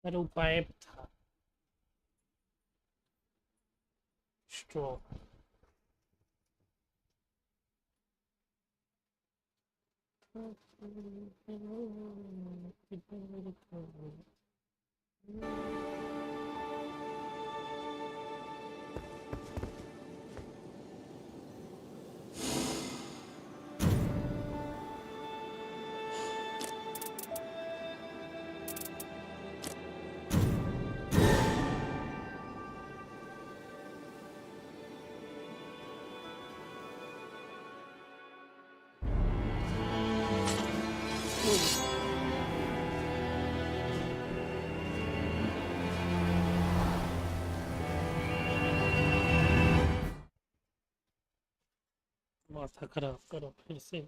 तर उपाय था स्ट्रॉ माथा खराब करो फिर से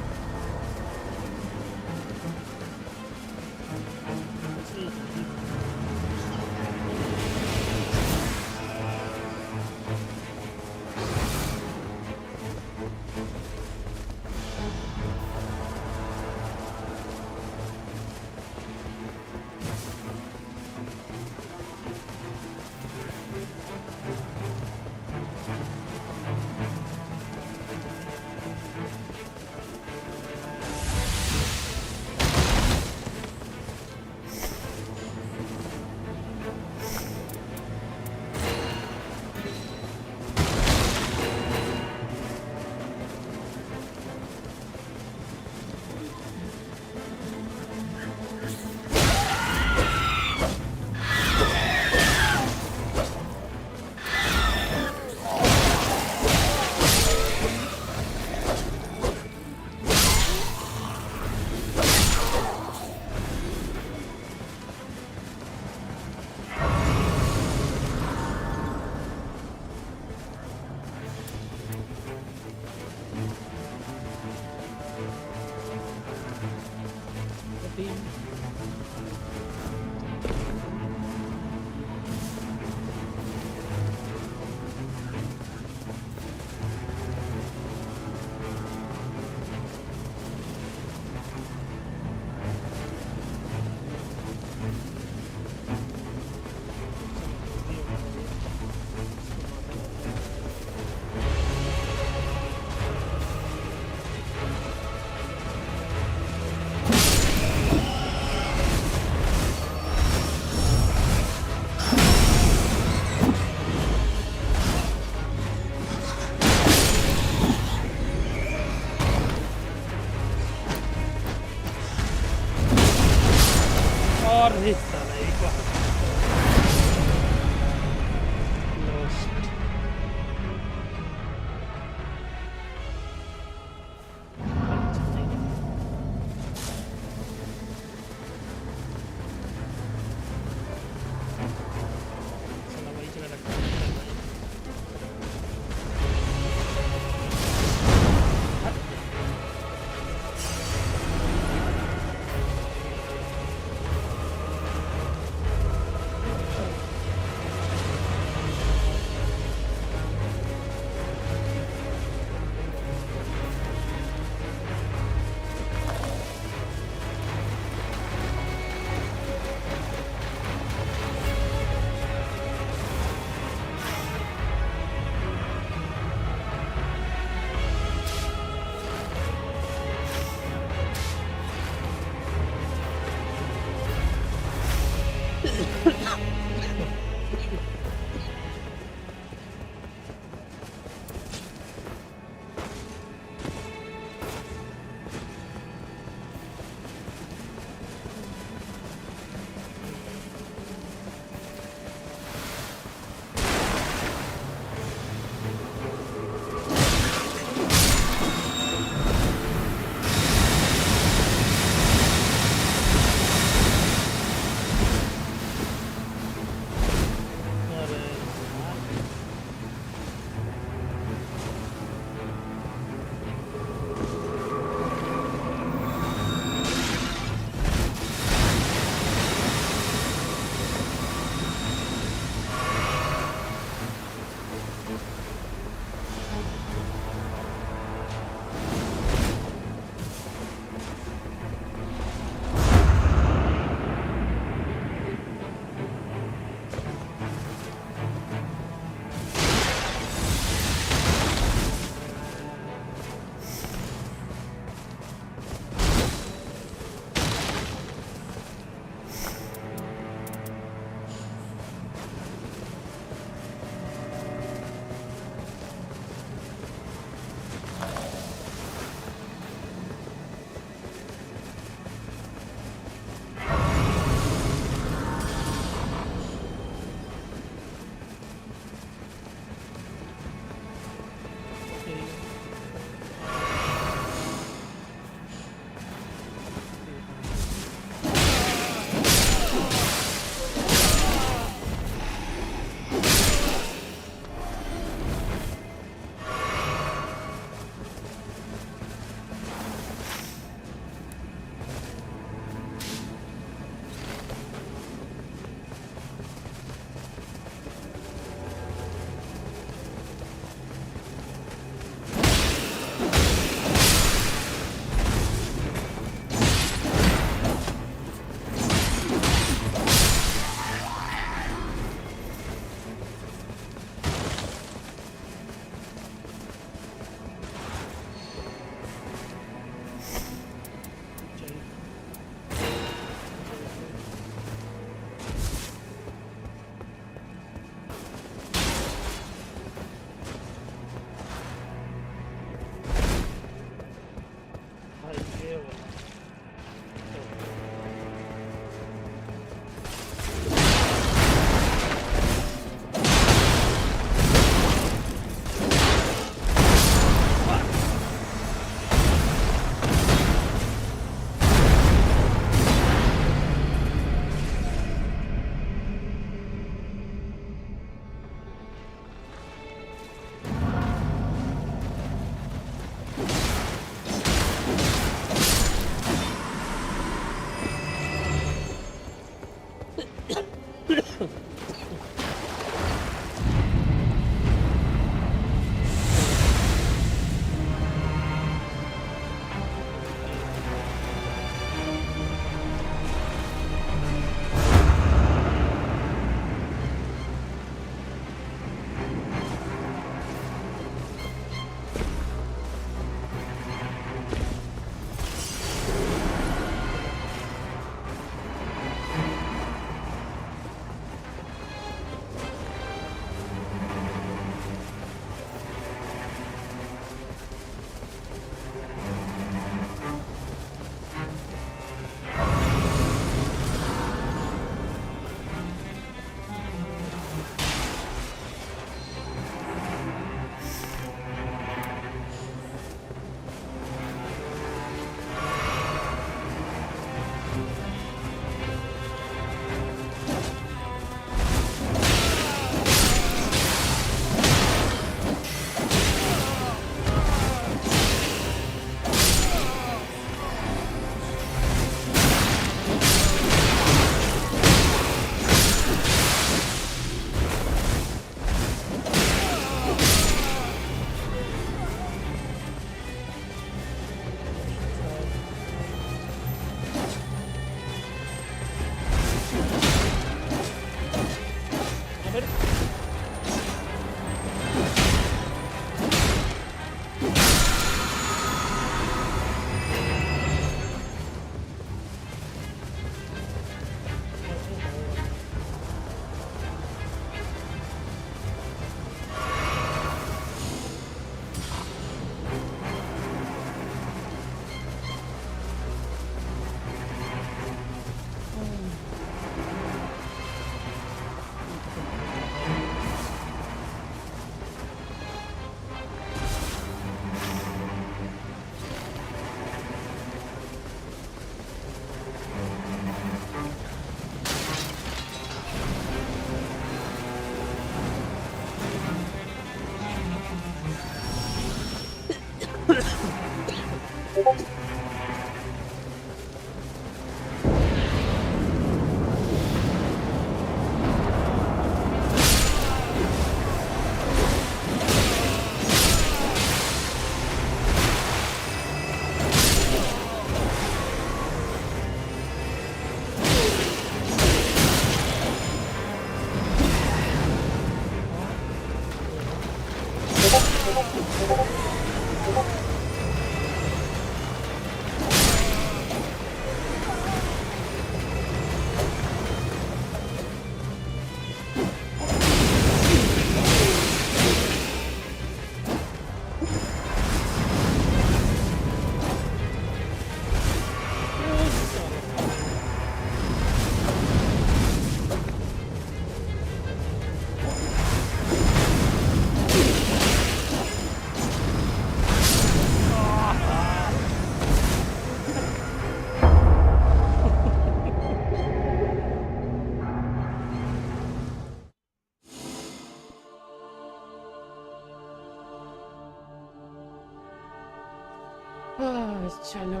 चलो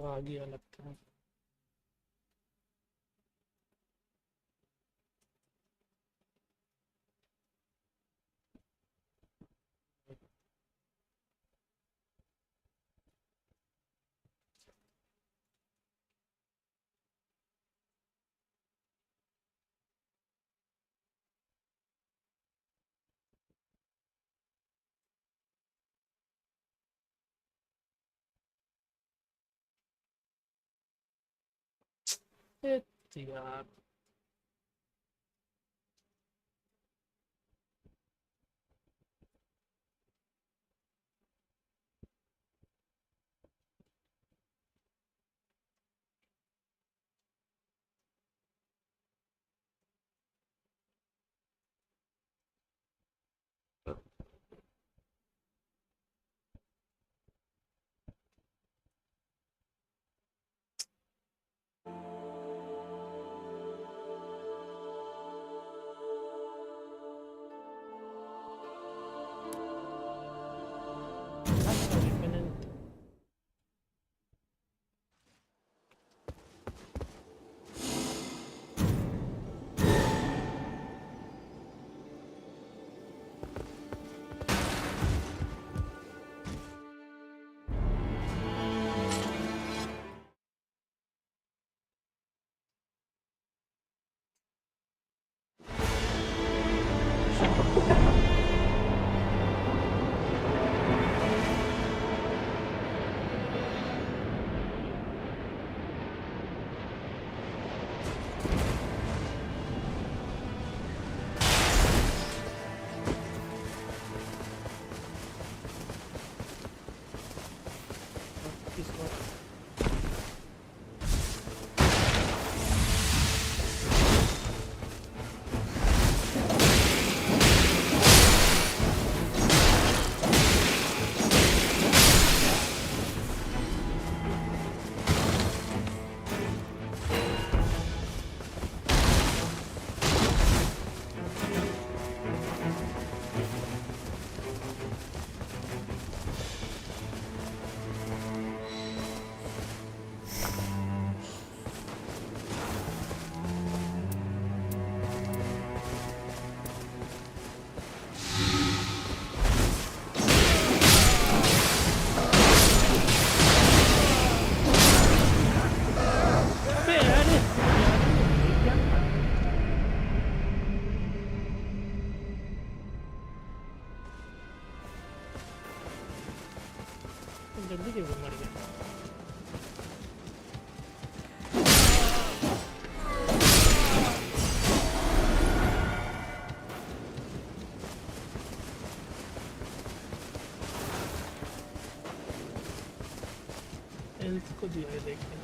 आ गया लगता है। यार जल्दी क्यों मर गया? हेल्थ को दिया है देखते हैं।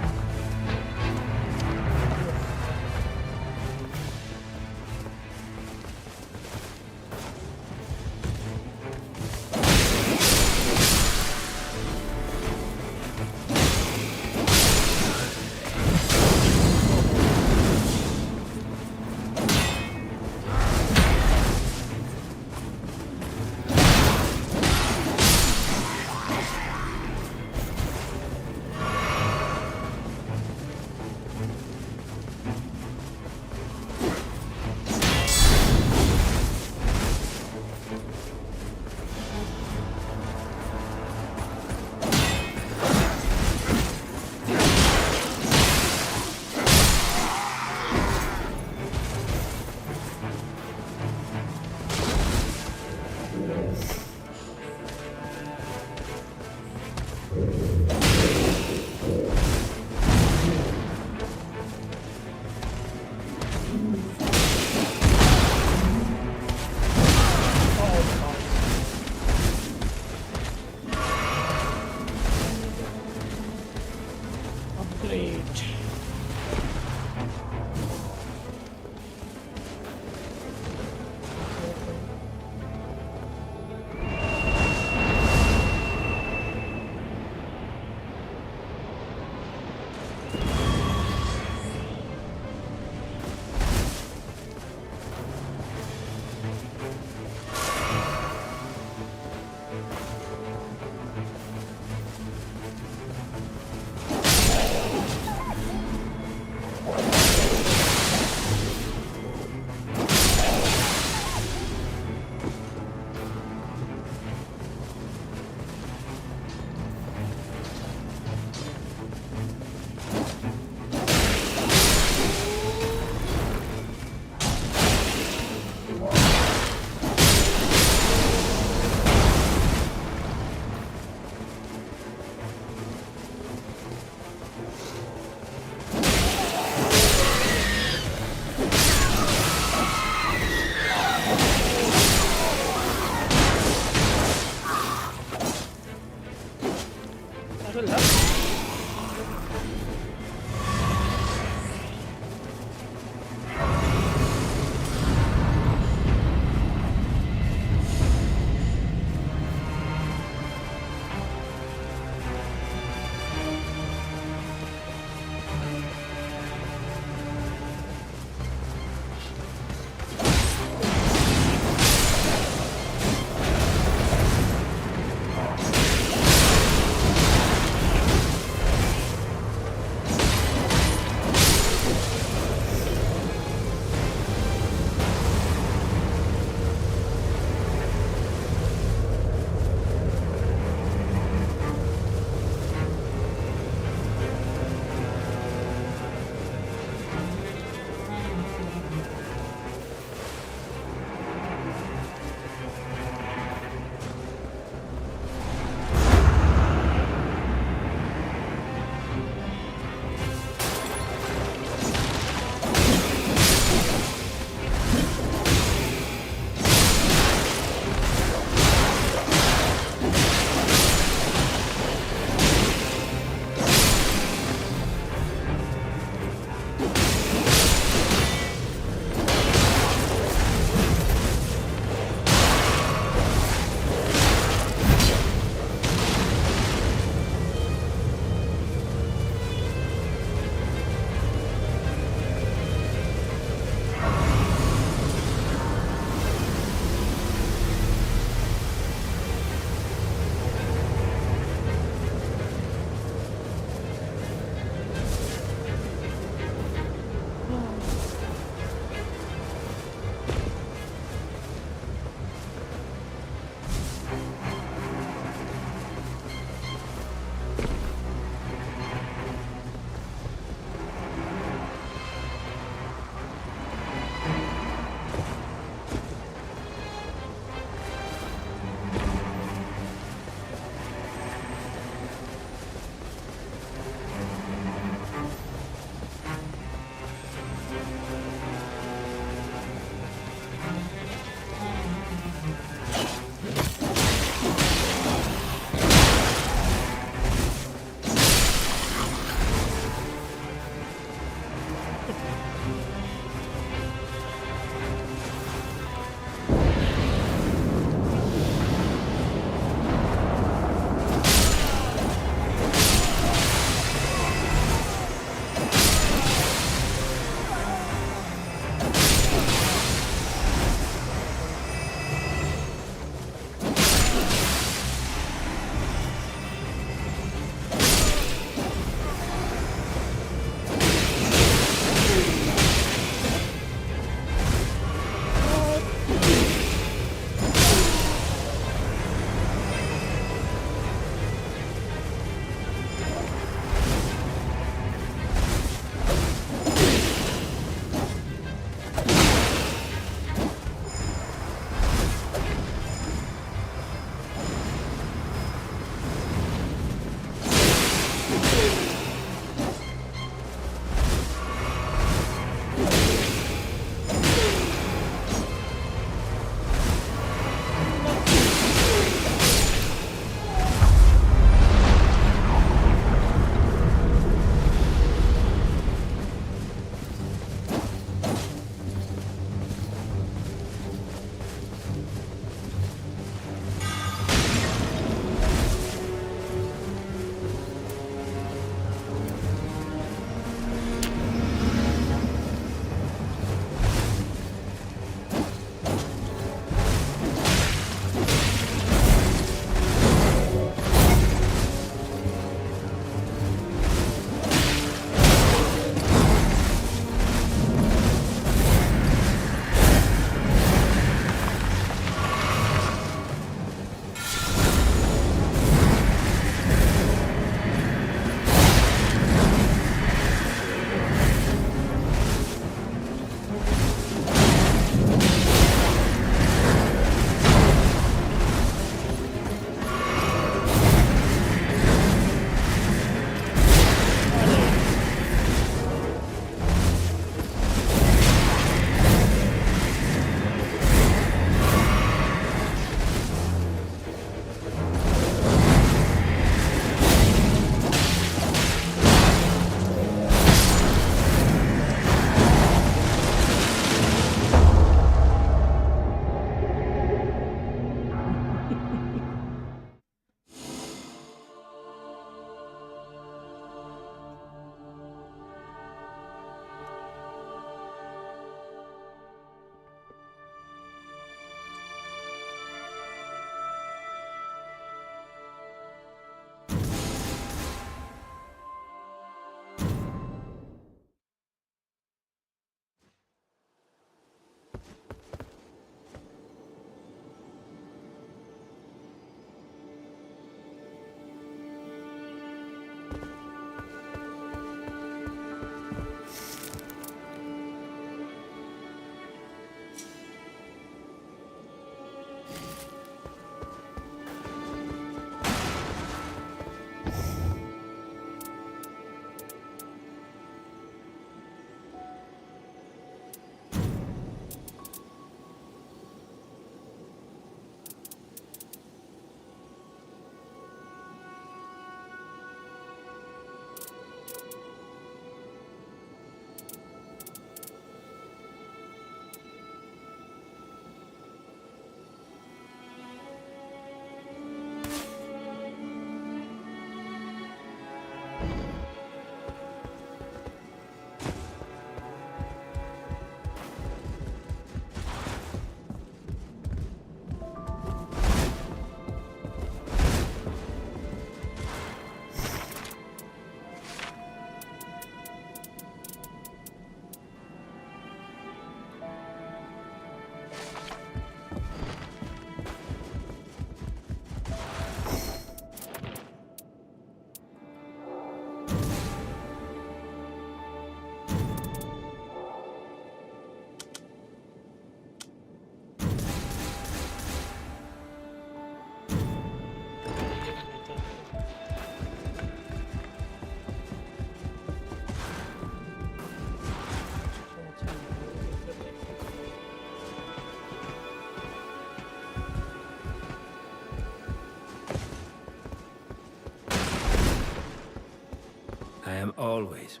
I am always.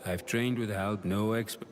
I've trained without no expert.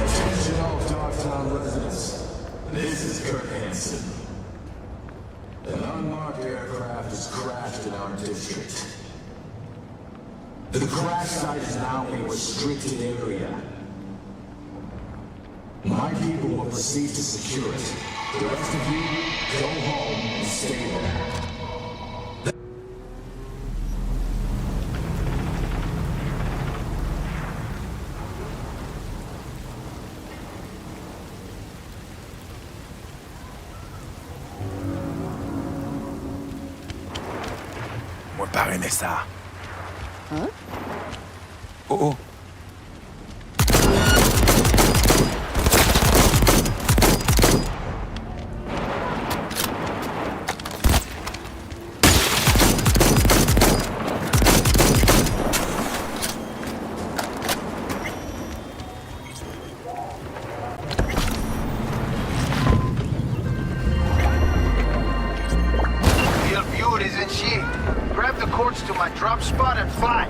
Attention all Dogtown residents. This is Kurt Hansen. An unmarked aircraft has crashed in our district. The crash site is now a restricted area. My people will proceed to secure it. The rest of you, go home and stay there. On va parrainer ça. Hein? Oh oh. Field view it isn't she. Grab the cords to my drop spot and fly.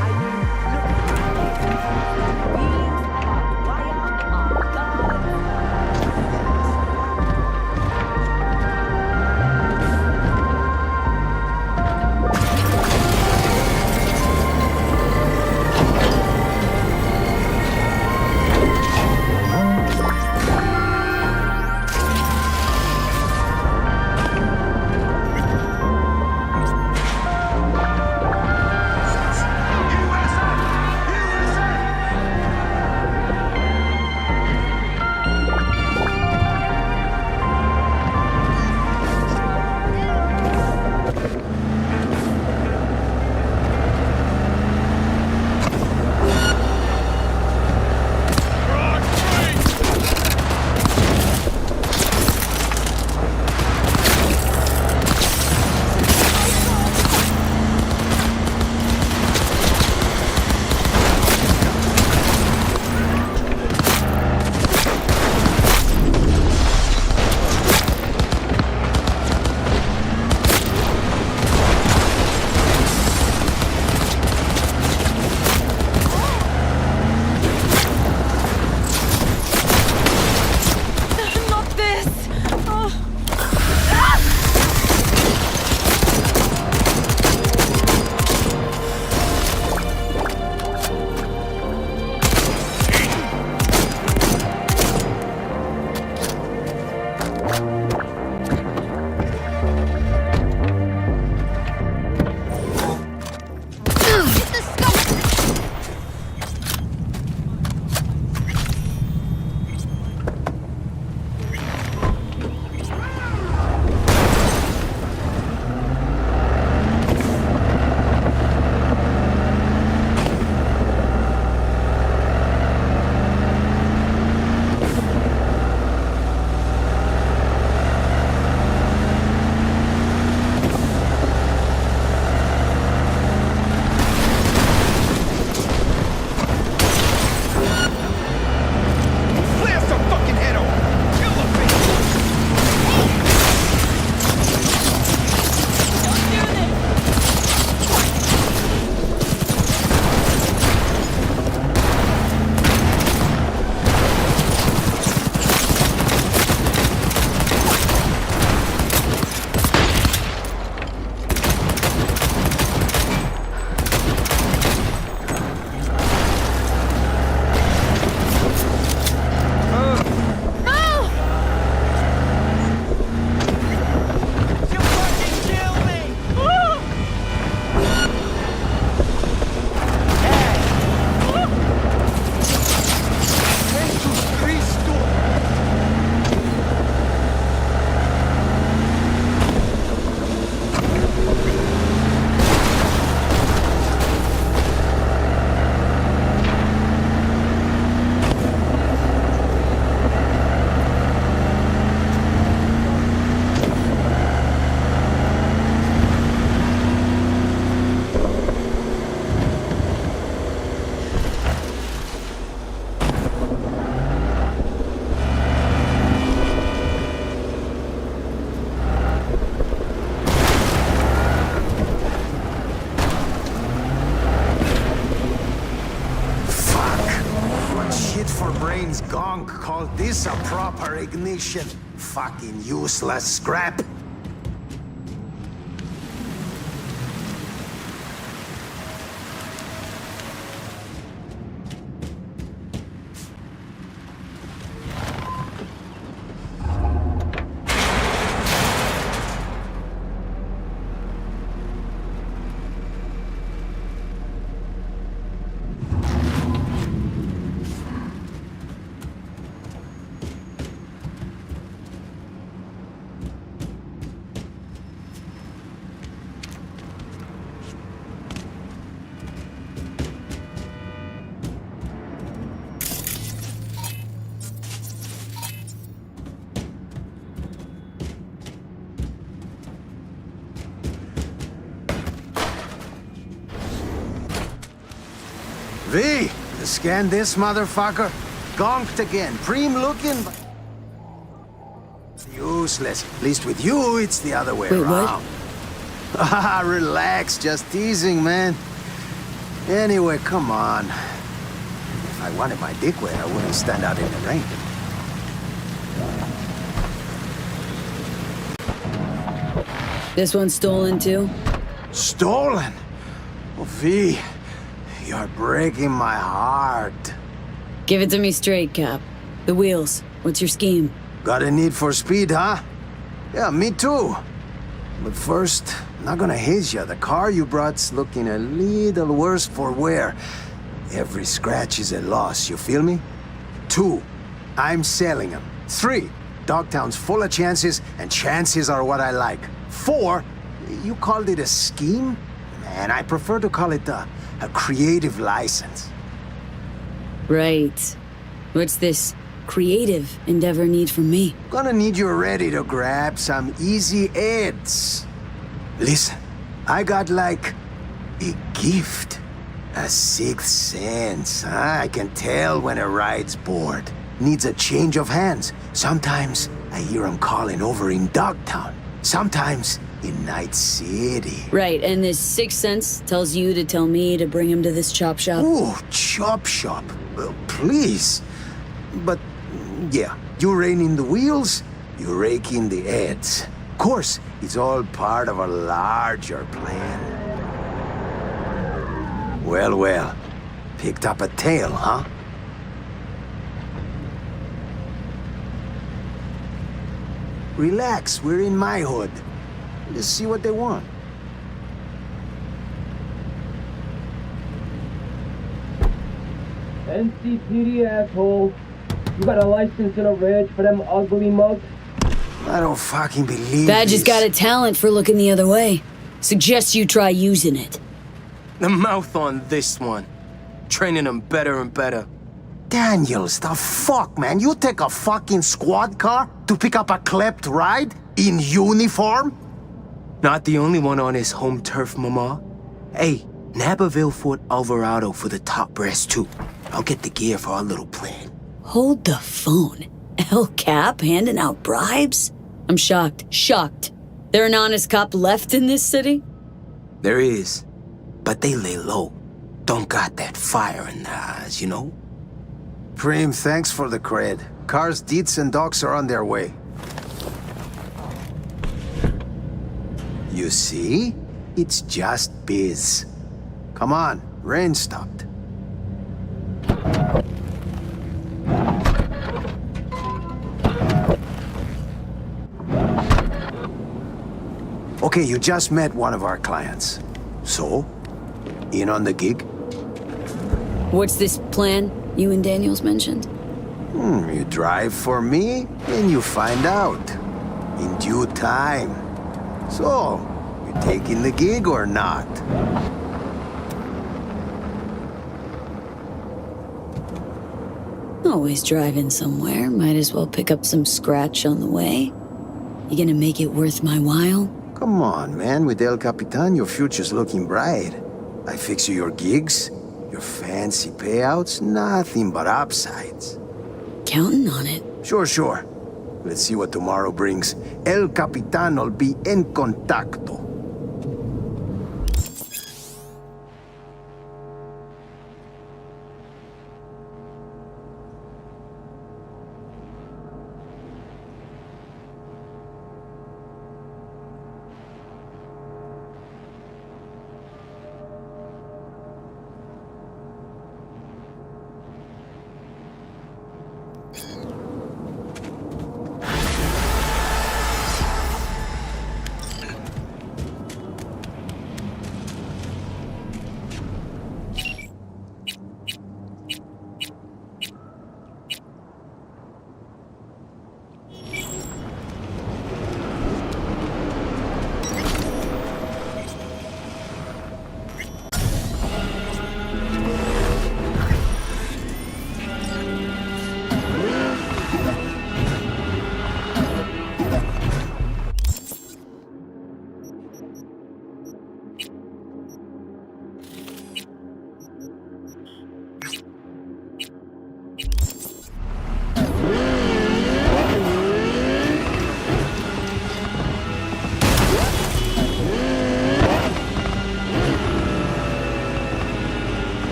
I need this a proper ignition. Fucking useless scrap. V, scan this motherfucker. Gonked again. Preem looking, but useless. At least with you, it's the other way Wait, around. Ah, relax. Just teasing, man. Anyway, come on. If I wanted my dick wet, I wouldn't stand out in the rain. This one's stolen too? Stolen? Oh, V, you're breaking my heart. Give it to me straight, Cap. The wheels. What's your scheme? Got a need for speed, huh? Yeah, me too. But first, not gonna haze ya. The car you brought's looking a little worse for wear. Every scratch is a loss, you feel me? 2, I'm selling them. 3, Dogtown's full of chances, and chances are what I like. 4, you called it a scheme? Man, I prefer to call it a creative license. Right. What's this creative endeavor need from me? Gonna need you ready to grab some easy ads. Listen, I got like a gift. A sixth sense. I can tell when a ride's bored. Needs a change of hands. Sometimes I hear 'em calling over in Dogtown. Sometimes in Night City. Right, and this sixth sense tells you to tell me to bring him to this chop shop? Ooh, chop shop. Well, please. But, yeah, you rein in the wheels, you rake in the ads. Of course, it's all part of a larger plan. Well, well. Picked up a tail, huh? Relax, we're in my hood. Let's see what they want. NCPD, asshole. You got a license and a reg for them ugly mugs? I don't fucking believe Badge has this. got a talent for looking the other way. Suggest you try using it. The mouth on this one. Training them better and better. Daniels, the fuck, man? You take a fucking squad car to pick up a klept ride? In uniform? Not the only one on his home turf, mama. Hey, Naperville Fort Alvarado for the top brass too. I'll get the gear for our little plan. Hold the phone. El Cap handing out bribes? I'm shocked. Shocked. There an honest cop left in this city? There is. But they lay low. Don't got that fire in their eyes, you know? Preem, thanks for the cred. Cars, deets, and docs are on their way. You see? It's just biz. Come on, rain stopped. Okay, you just met one of our clients. So, in on the gig? What's this plan you and Daniels mentioned? You drive for me, and you find out. In due time. So, you taking the gig or not? Always driving somewhere. Might as well pick up some scratch on the way. You gonna make it worth my while? Come on, man. With El Capitan, your future's looking bright. I fix you your gigs, your fancy payouts, nothing but upsides. Counting on it. Sure. Let's see what tomorrow brings. El Capitan will be en contacto.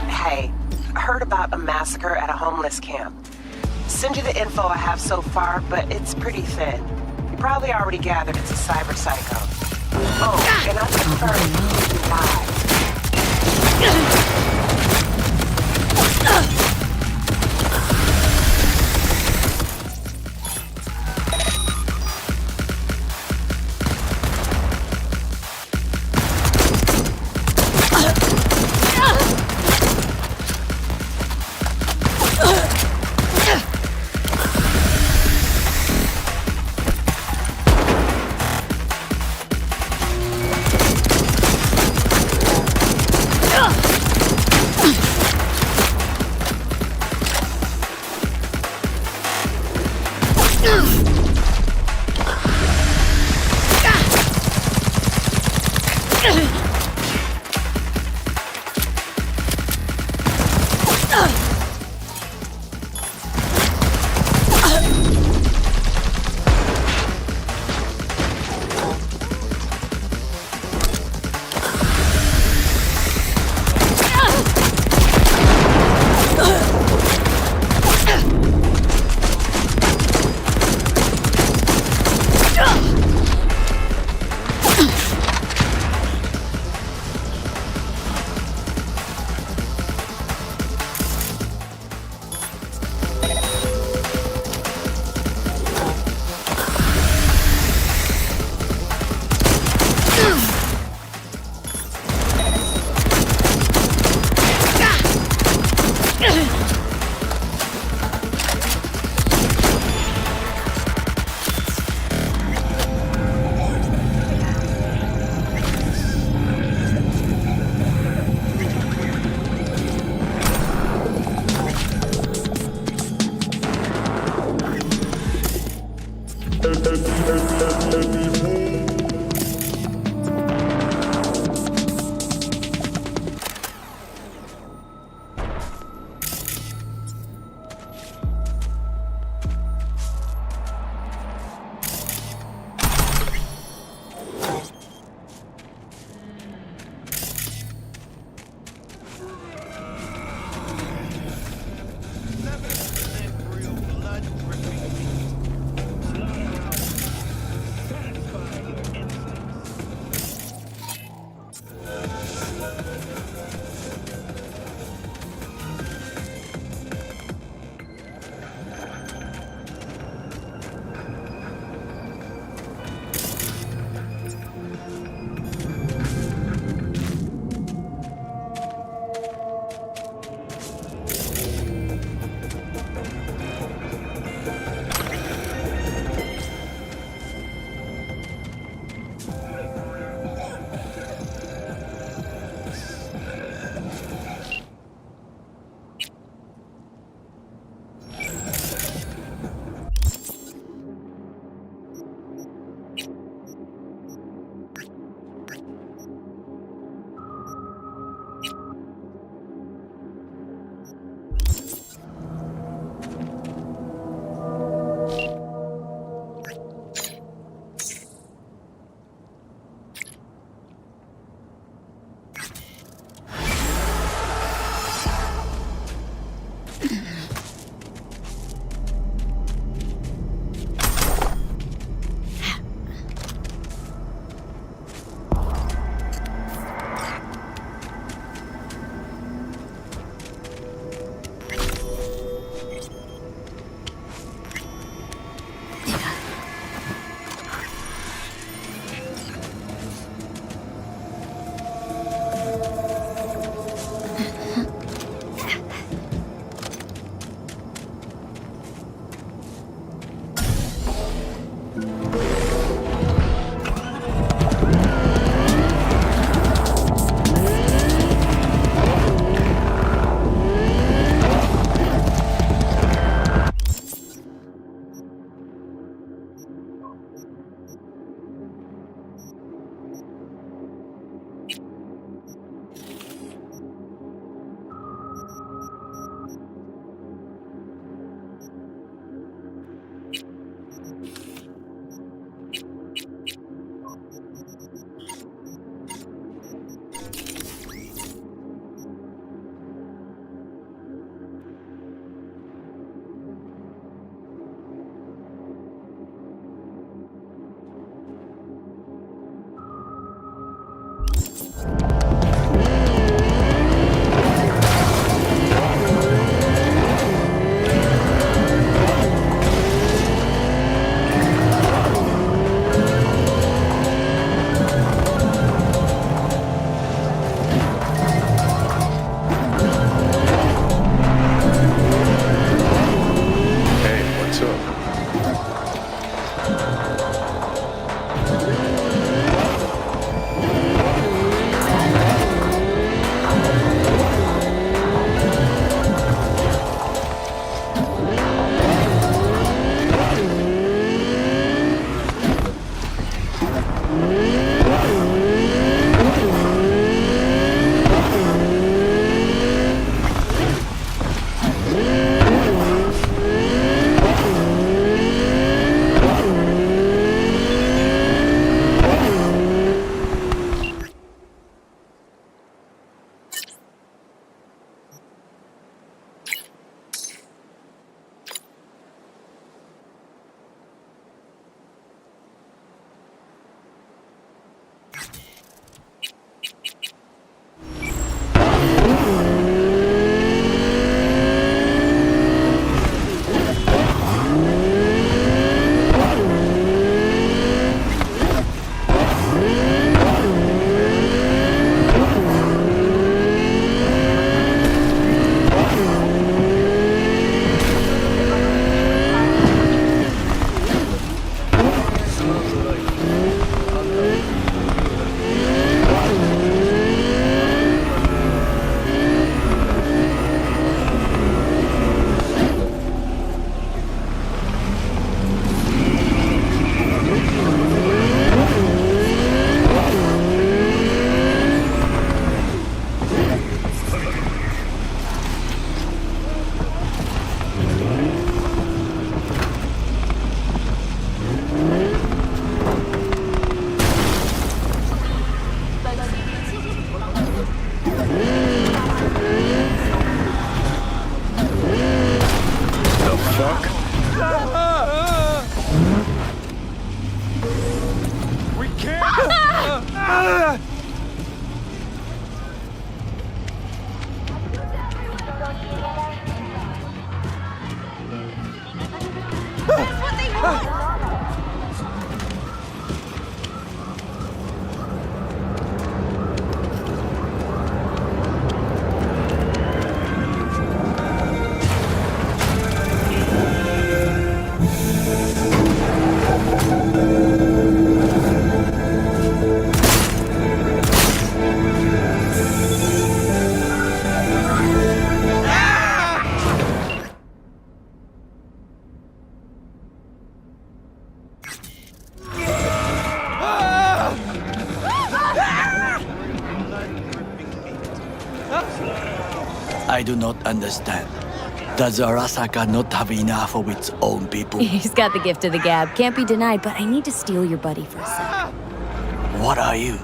Hey, heard about a massacre at a homeless camp. Send you the info I have so far, but it's pretty thin. You probably already gathered it's a cyber psycho. Oh, and I confirmed he died. Hey, what's up? I do not understand. Does Arasaka not have enough of its own people? He's got the gift of the gab. Can't be denied, but I need to steal your buddy for a sec. What are you?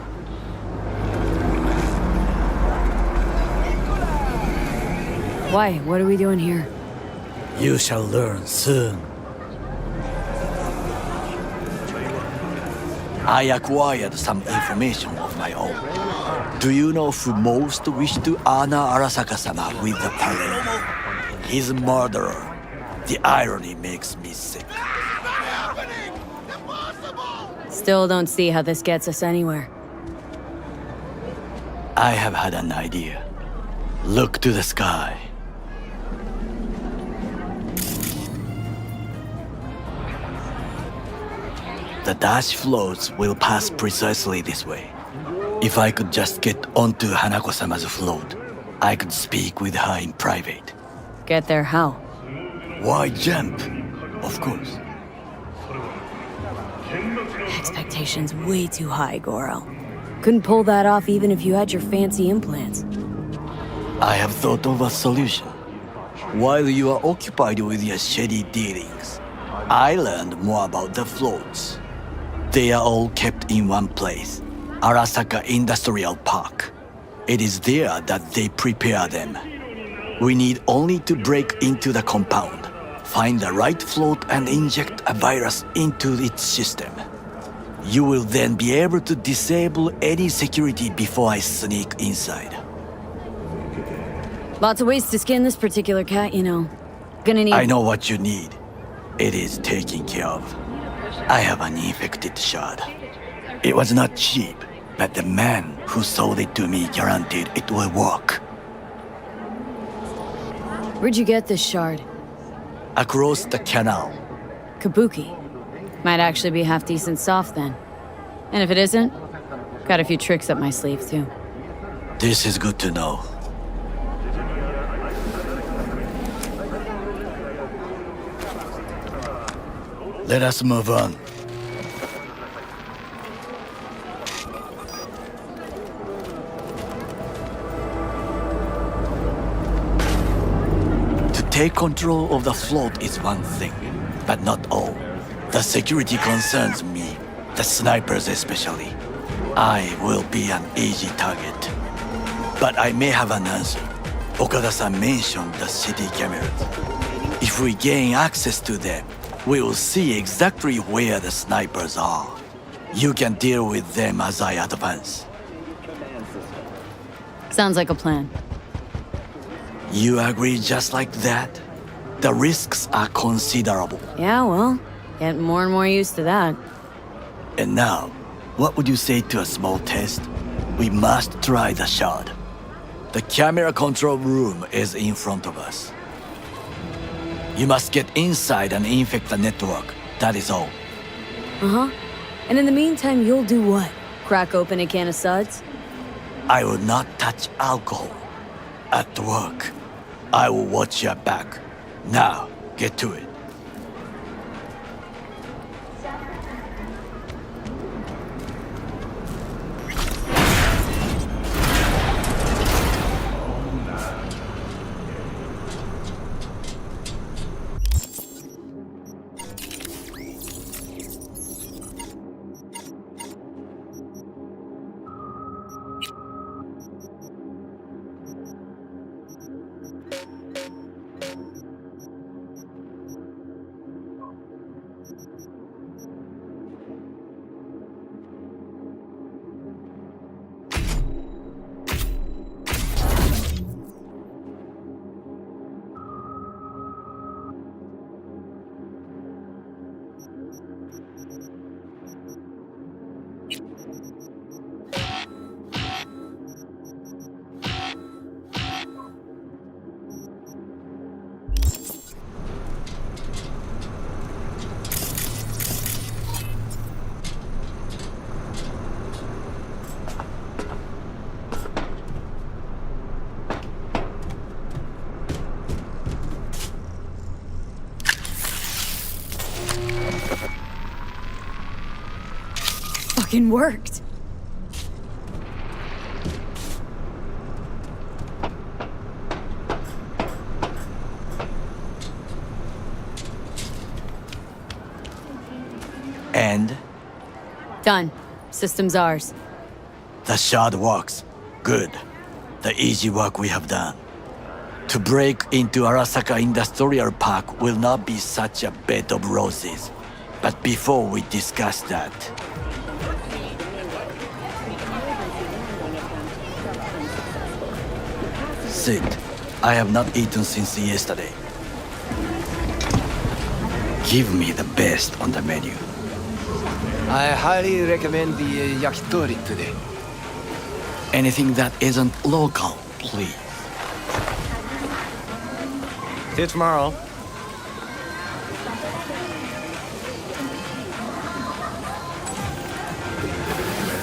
Why? What are we doing here? You shall learn soon. I acquired some information of my own. Do you know who most wished to honor Arasaka-sama with the parade? His murderer. The irony makes me sick. Still don't see how this gets us anywhere. I have had an idea. Look to the sky. The dash floats will pass precisely this way. If I could just get onto Hanako-sama's float, I could speak with her in private. Get there how? Why jump? Of course. Expectations way too high, Goro. Couldn't pull that off even if you had your fancy implants. I have thought of a solution. While you are occupied with your shady dealings, I learned more about the floats. They are all kept in one place, Arasaka Industrial Park. It is there that they prepare them. We need only to break into the compound, find the right float and inject a virus into its system. You will then be able to disable any security before I sneak inside. Lots of ways to skin this particular cat, you know. Gonna need... I know what you need. It is taken care of. I have an infected shard. It was not cheap, but the man who sold it to me guaranteed it will work. Where'd you get this shard? Across the canal. Kabuki. Might actually be half decent soft then. And if it isn't, got a few tricks up my sleeve too. This is good to know. Let us move on. To take control of the float is one thing, but not all. The security concerns me, the snipers especially. I will be an easy target. But I may have an answer. Okada-san mentioned the city cameras. If we gain access to them, we will see exactly where the snipers are. You can deal with them as I advance. Sounds like a plan. You agree just like that? The risks are considerable. Yeah, well, get more and more used to that. And now, what would you say to a small test? We must try the shard. The camera control room is in front of us. You must get inside and infect the network. That is all. Uh-huh. And in the meantime, you'll do what? Crack open a can of suds? I will not touch alcohol. At work, I will watch your back. Now, get to it. Fucking worked. And? Done. System's ours. The shard works. Good. The easy work we have done. To break into Arasaka Industrial Park will not be such a bed of roses. But before we discuss that... Sit. I have not eaten since yesterday. Give me the best on the menu. I highly recommend the yakitori today. Anything that isn't local, please. See you tomorrow.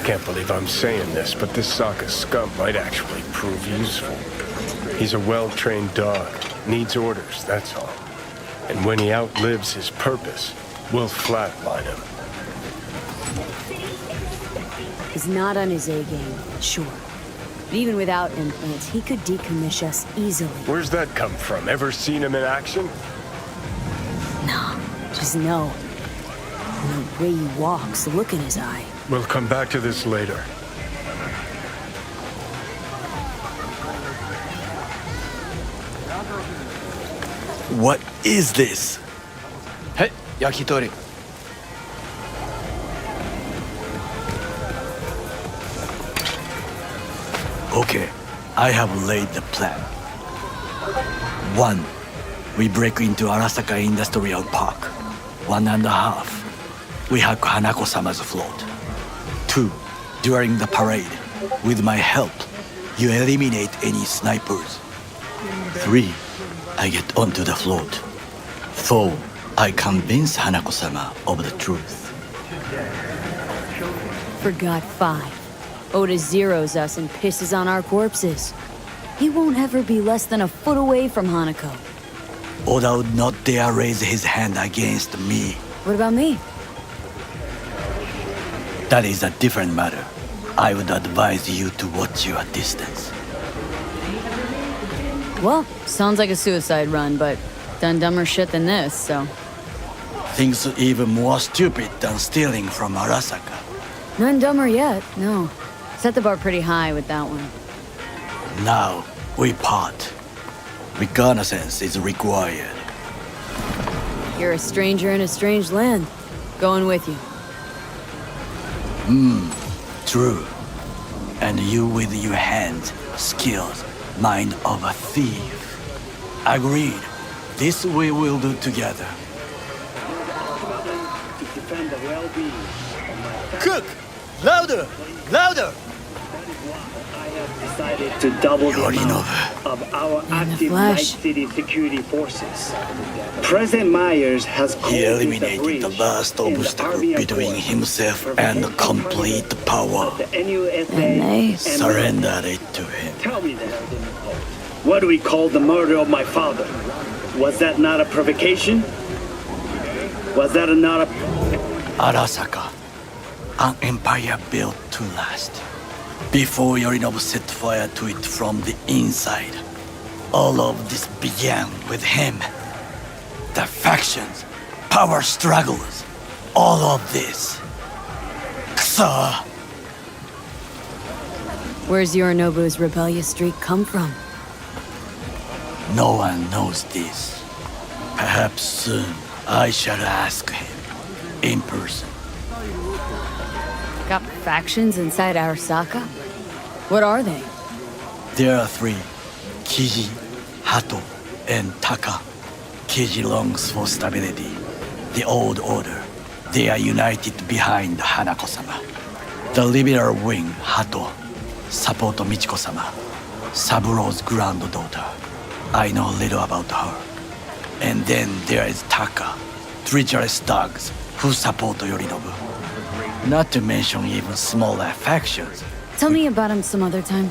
Can't believe I'm saying this, but this Sokka scum might actually prove useful. He's a well-trained dog. Needs orders, that's all. And when he outlives his purpose, we'll flatline him. He's not on his A game, sure. But even without implants, he could decommission us easily. Where's that come from? Ever seen him in action? No, just know. And the way he walks, the look in his eye. We'll come back to this later. What is this? Hey, yakitori. Okay, I have laid the plan. 1. We break into Arasaka Industrial Park. 1.5. We hack Hanako-sama's float. 2. During the parade, with my help, you eliminate any snipers. 3. I get onto the float. 4. I convince Hanako-sama of the truth. Forgot 5. Oda zeroes us and pisses on our corpses. He won't ever be less than a foot away from Hanako. Oda would not dare raise his hand against me. What about me? That is a different matter. I would advise you to watch your distance. Well, sounds like a suicide run, but done dumber shit than this, so... Things even more stupid than stealing from Arasaka. None dumber yet, no. Set the bar pretty high with that one. Now, we part. Reconnaissance is required. You're a stranger in a strange land. Going with you. True. And you with your hands, skills, mind of a thief. Agreed. This we will do together. Cook! Louder! Louder! Decided to double the Yorinobu. amount of our In the active Night flesh. City security forces. President Myers has called He this a eliminated breach the last in the obstacle Army between Accord, himself and complete power. the NUSA And they Surrendered it to him. Tell me that. What do we call the murder of my father? Was that not a provocation? Was that not a... Arasaka, an empire built to last. Before Yorinobu set fire to it from the inside, all of this began with him. The factions, power struggles, all of this. Kusa! Where's Yorinobu's rebellious streak come from? No one knows this. Perhaps soon I shall ask him in person. Got factions inside Arasaka? What are they? There are 3. Kiji, Hato, and Taka. Kiji longs for stability. The old order. They are united behind Hanako-sama. The liberal wing, Hato, support Michiko-sama, Saburo's granddaughter. I know little about her. And then there is Taka, treacherous dogs who support Yorinobu. Not to mention even smaller factions. Tell me about him some other time.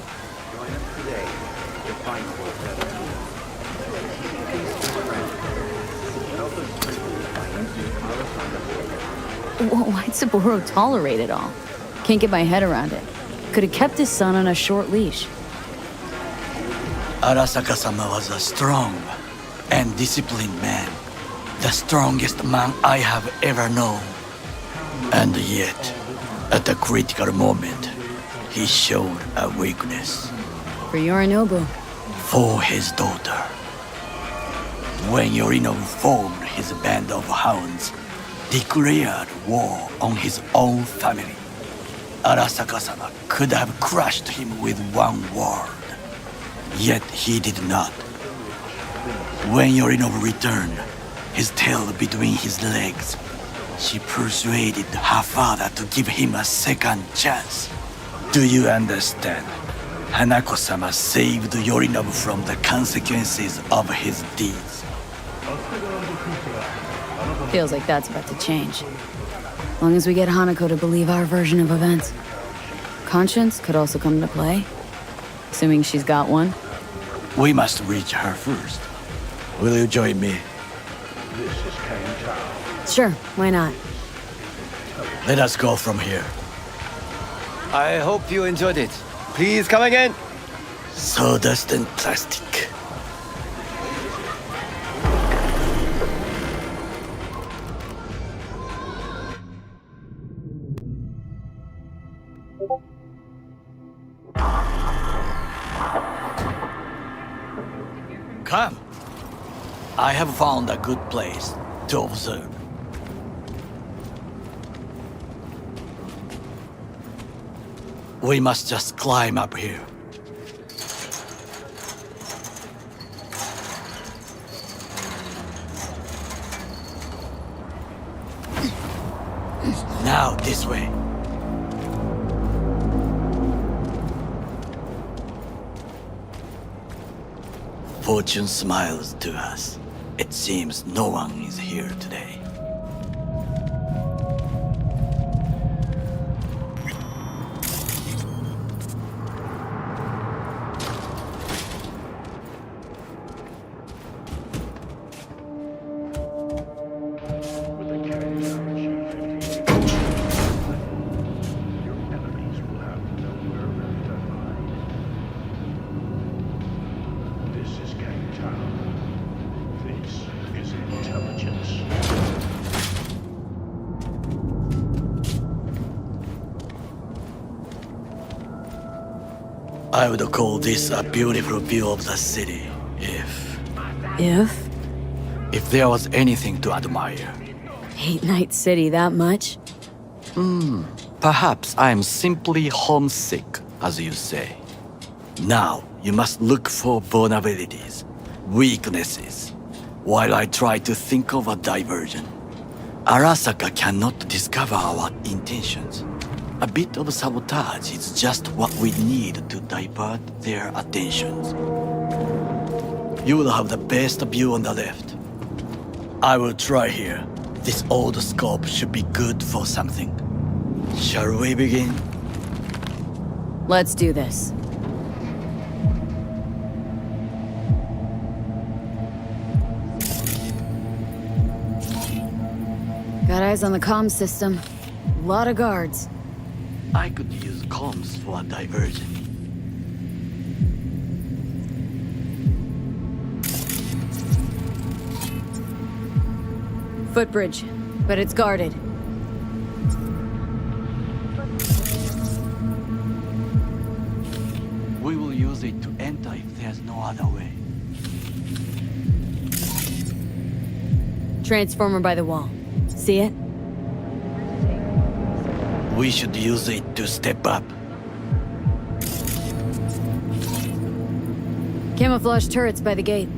Why'd Saburo tolerate it all? Can't get my head around it. Could have kept his son on a short leash. Arasaka-sama was a strong and disciplined man. The strongest man I have ever known. And yet, at the critical moment, he showed a weakness. For Yorinobu. For his daughter. When Yorinobu formed his band of hounds, declared war on his own family, Arasaka-sama could have crushed him with one word. Yet he did not. When Yorinobu returned, his tail between his legs, she persuaded her father to give him a second chance. Do you understand? Hanako-sama saved Yorinobu from the consequences of his deeds. Feels like that's about to change. Long as we get Hanako to believe our version of events. Conscience could also come into play. Assuming she's got one. We must reach her first. Will you join me? Sure, why not? Let us go from here. I hope you enjoyed it. Please come again. Sawdust and plastic. Come. I have found a good place to observe. We must just climb up here. Now, this way. Fortune smiles to us. It seems no one is here today. I would call this a beautiful view of the city, if there was anything to admire. Hate Night City that much? Perhaps I am simply homesick, as you say. Now, you must look for vulnerabilities, weaknesses, while I try to think of a diversion. Arasaka cannot discover our intentions. A bit of sabotage is just what we need to divert their attentions. You will have the best view on the left. I will try here. This old scope should be good for something. Shall we begin? Let's do this. Got eyes on the comm system. A lot of guards. I could use comms for a diversion. Footbridge, but it's guarded. We will use it to enter if there's no other way. Transformer by the wall. See it? We should use it to step up. Camouflage turrets by the gate.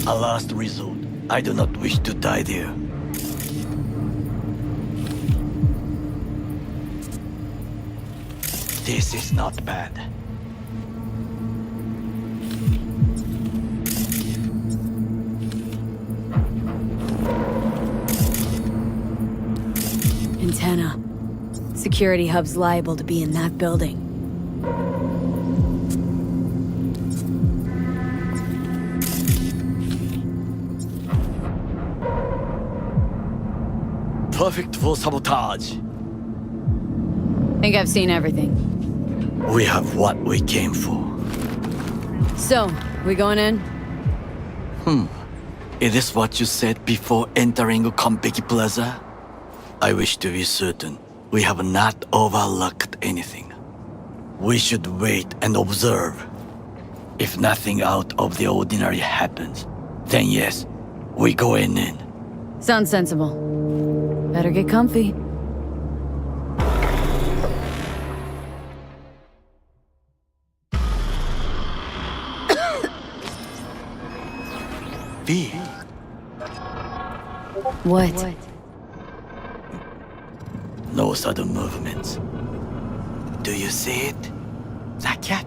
A last resort. I do not wish to die there. This is not bad. Antenna. Security hub's liable to be in that building. Perfect for sabotage. Think I've seen everything. We have what we came for. So, we going in? Is this what you said before entering Konpeki Plaza? I wish to be certain we have not overlooked anything. We should wait and observe. If nothing out of the ordinary happens, then yes, we go in. Sounds sensible. Better get comfy. V. What? No sudden movements. Do you see it? The cat.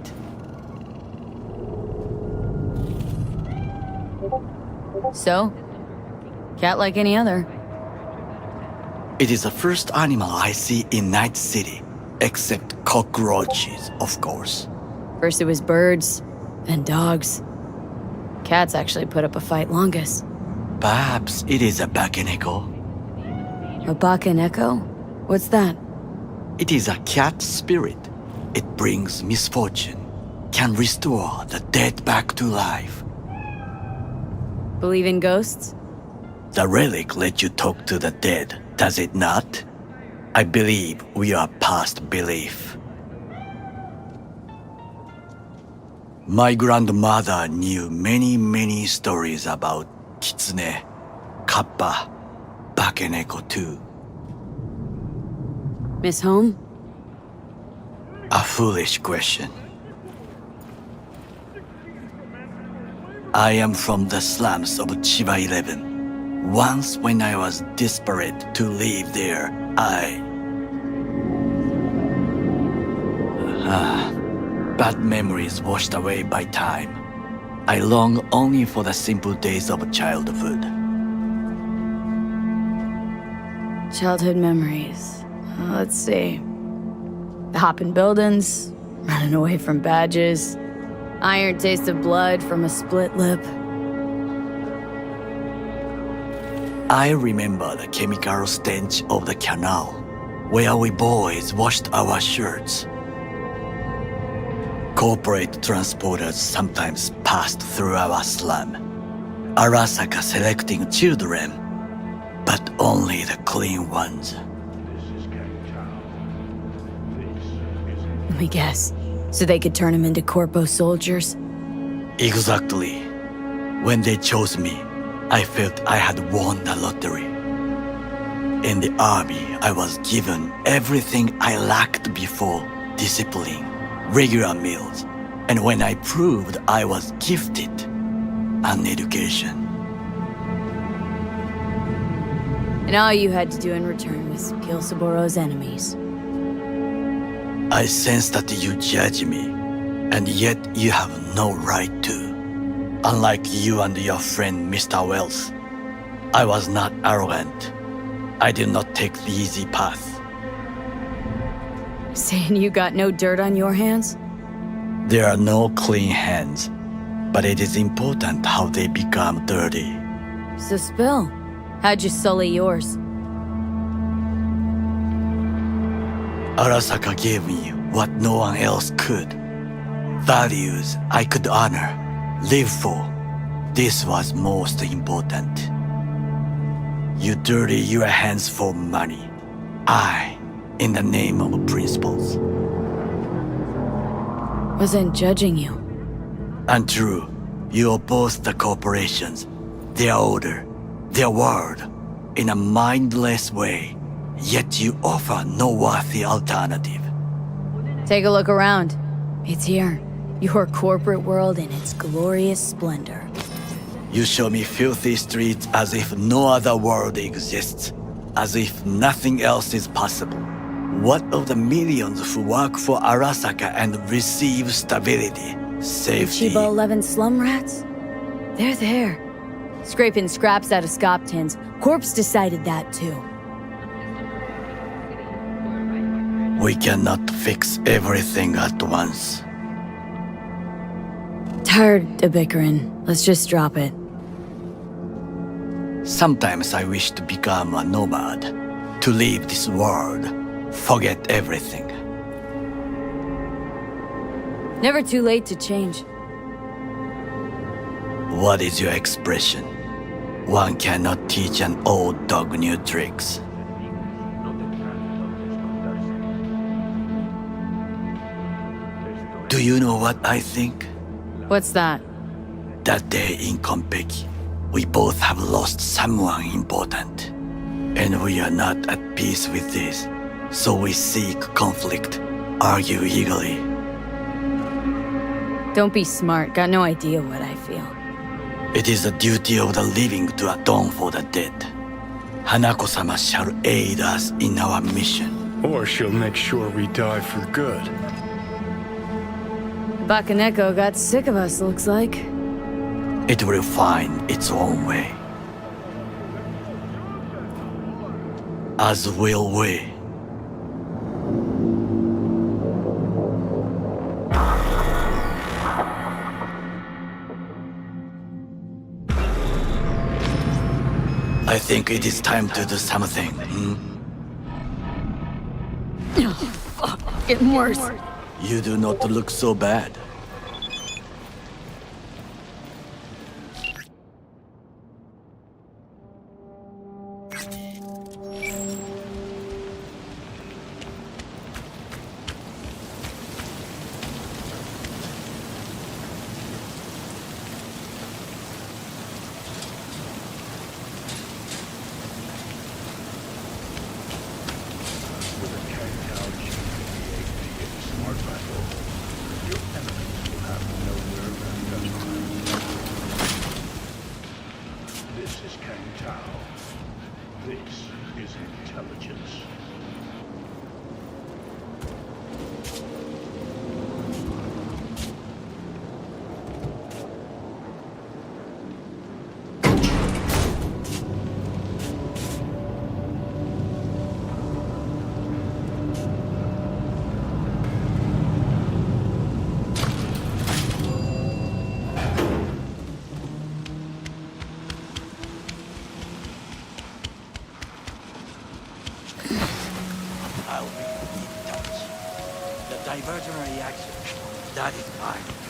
So? Cat like any other. It is the first animal I see in Night City, except cockroaches, of course. First it was birds, then dogs. Cats actually put up a fight longest. Perhaps it is a bakeneko. A bakeneko? What's that? It is a cat spirit. It brings misfortune, can restore the dead back to life. Believe in ghosts? The relic let you talk to the dead, does it not? I believe we are past belief. My grandmother knew many stories about kitsune, kappa, bakeneko too. Miss Home? A foolish question. I am from the slums of Chiba 11. Once when I was desperate to leave there, bad memories washed away by time. I long only for the simple days of childhood. Childhood memories. Let's see. The hopping buildings, running away from badges, iron taste of blood from a split lip. I remember the chemical stench of the canal, where we boys washed our shirts. Corporate transporters sometimes passed through our slum, Arasaka selecting children, but only the clean ones. Let me guess. So they could turn him into corpo soldiers? Exactly. When they chose me, I felt I had won the lottery. In the army, I was given everything I lacked before: discipline, regular meals, and when I proved I was gifted, an education. And all you had to do in return was kill Saboro's enemies. I sense that you judge me, and yet you have no right to. Unlike you and your friend Mr. Wells, I was not arrogant. I did not take the easy path. Saying you got no dirt on your hands? There are no clean hands, but it is important how they become dirty. So spill. How'd you sully yours? Arasaka gave me what no one else could. Values I could honor, live for. This was most important. You dirty your hands for money. I, in the name of principles. Wasn't judging you. Untrue. You oppose the corporations, their order, their word, in a mindless way. Yet you offer no worthy alternative. Take a look around. It's here. Your corporate world in its glorious splendor. You show me filthy streets as if no other world exists, as if nothing else is possible. What of the millions who work for Arasaka and receive stability, safety? Chiba 11 slum rats? They're there. Scraping scraps out of scop tins. Corpse decided that too. We cannot fix everything at once. Tired of bickering. Let's just drop it. Sometimes I wish to become a nomad, to leave this world, forget everything. Never too late to change. What is your expression? One cannot teach an old dog new tricks. Do you know what I think? What's that? That day in Konpeki, we both have lost someone important. And we are not at peace with this. So we seek conflict, argue eagerly. Don't be smart. Got no idea what I feel. It is the duty of the living to atone for the dead. Hanako-sama shall aid us in our mission. Or she'll make sure we die for good. Bakaneko got sick of us, looks like. It will find its own way. As will we. I think it is time to do something, Fuck, getting worse. You do not look so bad. Divergent reaction. That is fine.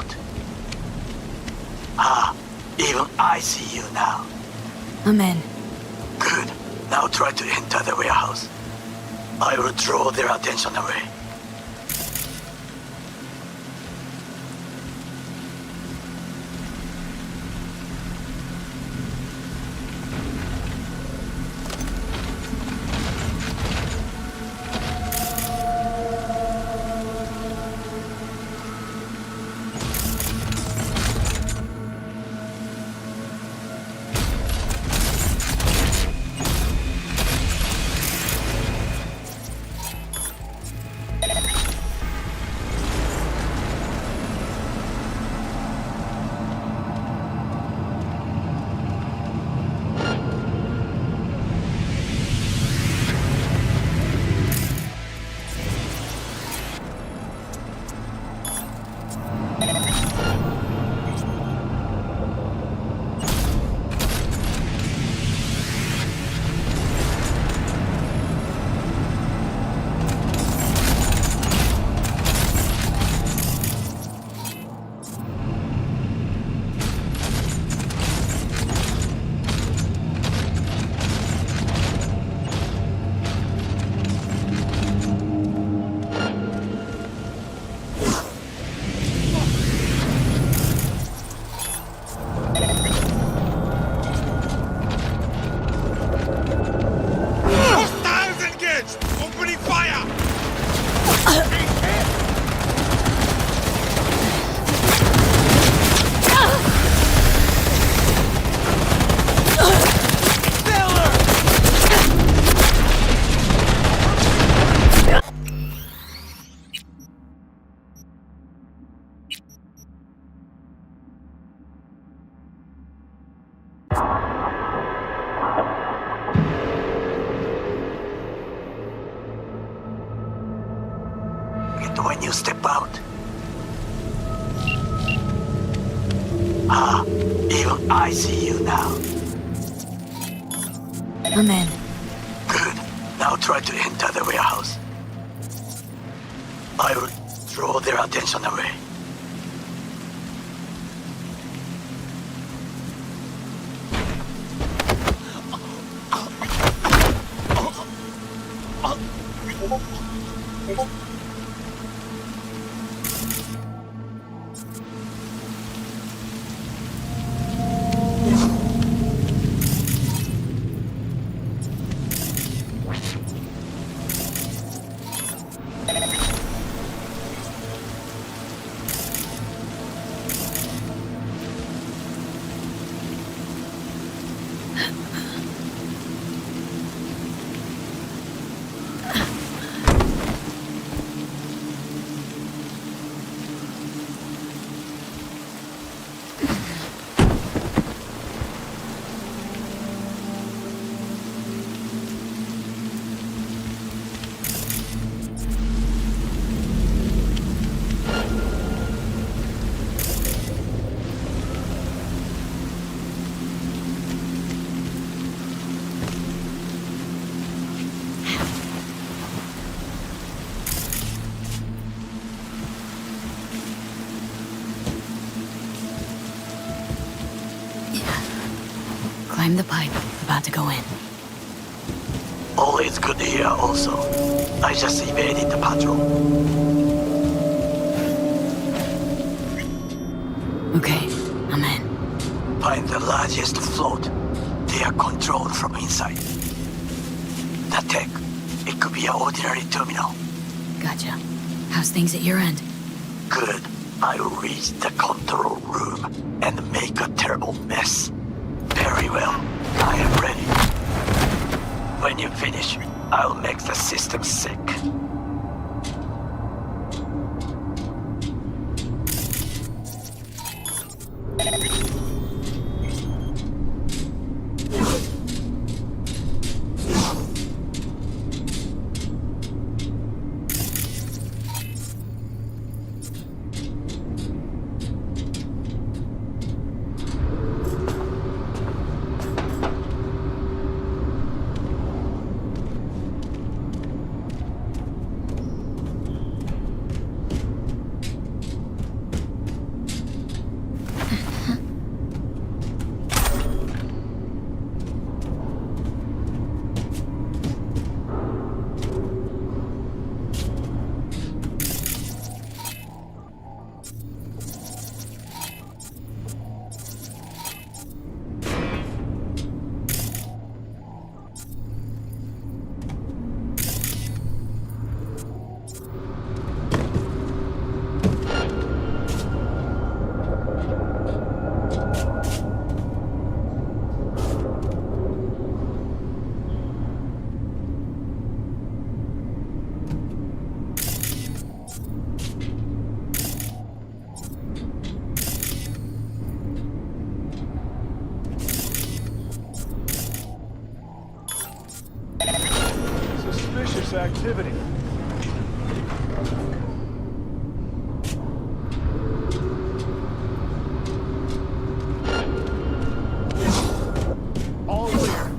out. Ah, even I see you now. I'm in. Good. Now try to enter the warehouse. I will draw their attention away. When you step out. Ah, even I see you now. I'm in. Good. Now try to enter the warehouse. I will draw their attention away. Climb the pipe. About to go in. Always good here also. I just evaded the patrol. Okay, I'm in. Find the largest float. They are controlled from inside. The tech. It could be an ordinary terminal. Gotcha. How's things at your end? Good. I'll reach the control room and make a terrible mess. Very well. I am ready. When you finish, I'll make the system sick. suspicious activity. All clear.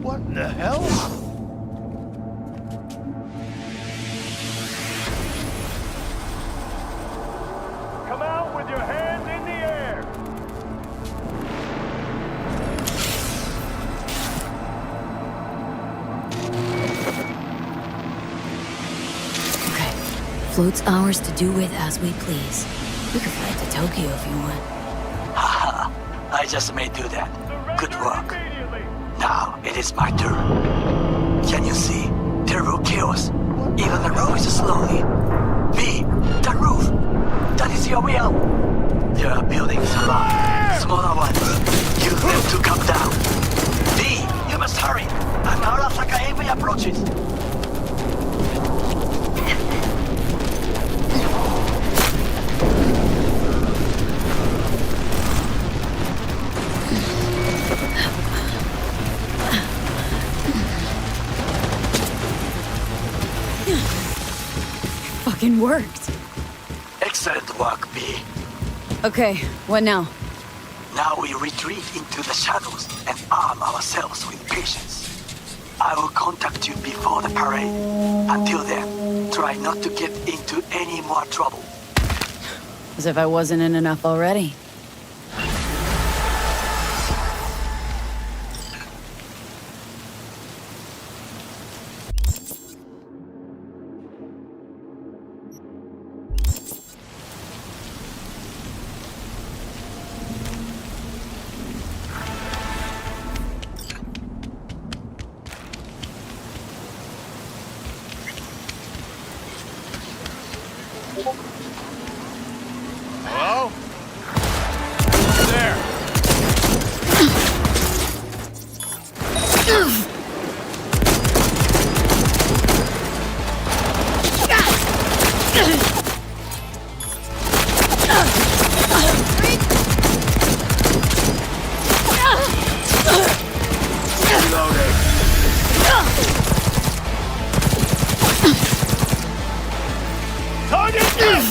What in the hell? Come out with your hands in the air. Okay. Float's ours to do with as we please. We could fly to Tokyo if you want. Haha, I just may do that. Good work. Now it is my turn. Can you see? Terrible chaos. Even the road is slowly. B, the roof. That is your will. There are buildings around. Smaller ones. Use them to come down. B, you must hurry. An Arasaka heavy approaches. Fucking worked. Excellent work, B. Okay, what now? Now we retreat into the shadows and arm ourselves with patience. I will contact you before the parade. Until then, try not to get into any more trouble. As if I wasn't in enough already. Hello? There. Target down!